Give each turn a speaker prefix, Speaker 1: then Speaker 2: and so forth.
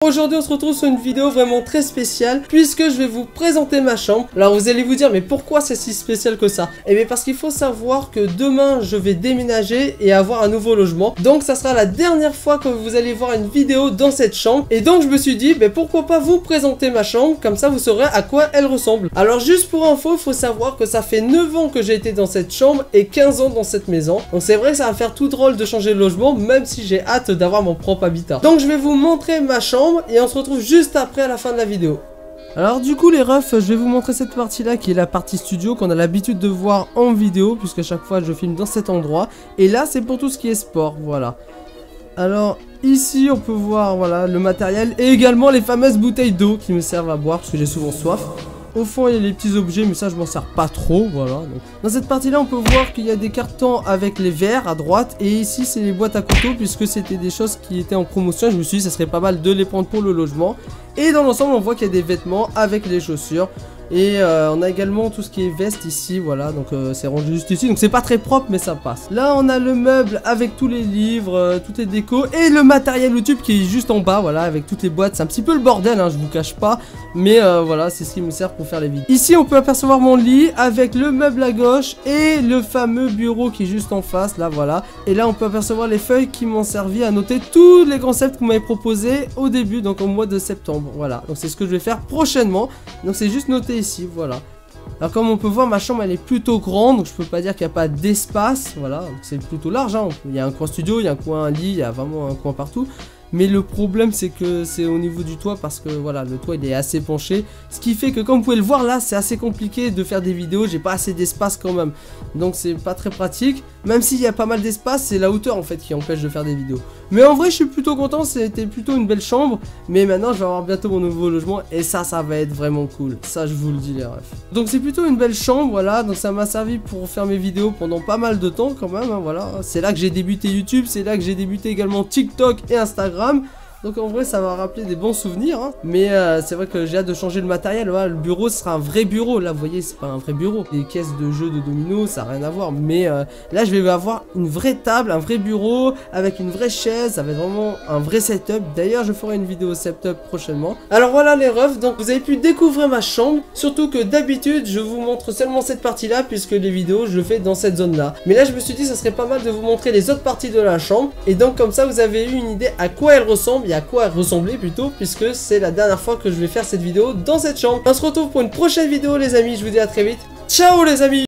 Speaker 1: Aujourd'hui on se retrouve sur une vidéo vraiment très spéciale puisque je vais vous présenter ma chambre. Alors vous allez vous dire mais pourquoi c'est si spécial que ça? Eh bien parce qu'il faut savoir que demain je vais déménager et avoir un nouveau logement. Donc ça sera la dernière fois que vous allez voir une vidéo dans cette chambre. Et donc je me suis dit mais pourquoi pas vous présenter ma chambre, comme ça vous saurez à quoi elle ressemble. Alors juste pour info, il faut savoir que ça fait 9 ans que j'ai été dans cette chambre et 15 ans dans cette maison. Donc c'est vrai que ça va faire tout drôle de changer de logement, même si j'ai hâte d'avoir mon propre habitat. Donc je vais vous montrer ma chambre et on se retrouve juste après à la fin de la vidéo. Alors du coup les refs, je vais vous montrer cette partie là qui est la partie studio qu'on a l'habitude de voir en vidéo, puisque à chaque fois je filme dans cet endroit. Et là c'est pour tout ce qui est sport, voilà. Alors ici on peut voir voilà le matériel et également les fameuses bouteilles d'eau qui me servent à boire parce que j'ai souvent soif. Au fond il y a les petits objets mais ça je m'en sers pas trop, voilà. Donc, dans cette partie là on peut voir qu'il y a des cartons avec les verres à droite. Et ici c'est les boîtes à couteaux puisque c'était des choses qui étaient en promotion. Je me suis dit ça serait pas mal de les prendre pour le logement. Et dans l'ensemble on voit qu'il y a des vêtements avec les chaussures. Et on a également tout ce qui est veste ici, voilà, donc c'est rangé juste ici, donc c'est pas très propre mais ça passe. Là on a le meuble avec tous les livres, toutes les décos et le matériel YouTube qui est juste en bas, voilà, avec toutes les boîtes. C'est un petit peu le bordel, hein, je vous cache pas, mais voilà, c'est ce qui me sert pour faire les vidéos. Ici on peut apercevoir mon lit avec le meuble à gauche et le fameux bureau qui est juste en face, là voilà. Et là on peut apercevoir les feuilles qui m'ont servi à noter tous les concepts que vous m'avez proposés au début, donc au mois de septembre, voilà. Donc c'est ce que je vais faire prochainement, donc c'est juste noté ici, voilà. Alors comme on peut voir ma chambre elle est plutôt grande, donc je peux pas dire qu'il n'y a pas d'espace, voilà, c'est plutôt large, hein. Il y a un coin studio, il y a un coin lit, il y a vraiment un coin partout. Mais le problème c'est que c'est au niveau du toit parce que voilà le toit il est assez penché. Ce qui fait que comme vous pouvez le voir là c'est assez compliqué de faire des vidéos, j'ai pas assez d'espace quand même. Donc c'est pas très pratique. Même s'il y a pas mal d'espace, c'est la hauteur en fait qui empêche de faire des vidéos. Mais en vrai je suis plutôt content, c'était plutôt une belle chambre. Mais maintenant je vais avoir bientôt mon nouveau logement et ça va être vraiment cool. Ça je vous le dis les refs. Donc c'est plutôt une belle chambre, voilà. Donc ça m'a servi pour faire mes vidéos pendant pas mal de temps quand même, hein, voilà. C'est là que j'ai débuté YouTube, c'est là que j'ai débuté également TikTok et Instagram. Donc en vrai ça va rappeler des bons souvenirs, hein. Mais c'est vrai que j'ai hâte de changer le matériel, voilà. Le bureau ce sera un vrai bureau, là vous voyez c'est pas un vrai bureau. Les caisses de jeux de dominos ça n'a rien à voir. Mais là je vais avoir une vraie table, un vrai bureau avec une vraie chaise. Ça va être vraiment un vrai setup. D'ailleurs je ferai une vidéo setup prochainement. Alors voilà les refs, donc vous avez pu découvrir ma chambre. Surtout que d'habitude je vous montre seulement cette partie là, puisque les vidéos je le fais dans cette zone là. Mais là je me suis dit ça serait pas mal de vous montrer les autres parties de la chambre. Et donc comme ça vous avez eu une idée à quoi elle ressemble et à quoi elle ressemblait plutôt, puisque c'est la dernière fois que je vais faire cette vidéo dans cette chambre. On se retrouve pour une prochaine vidéo les amis, je vous dis à très vite. Ciao les amis.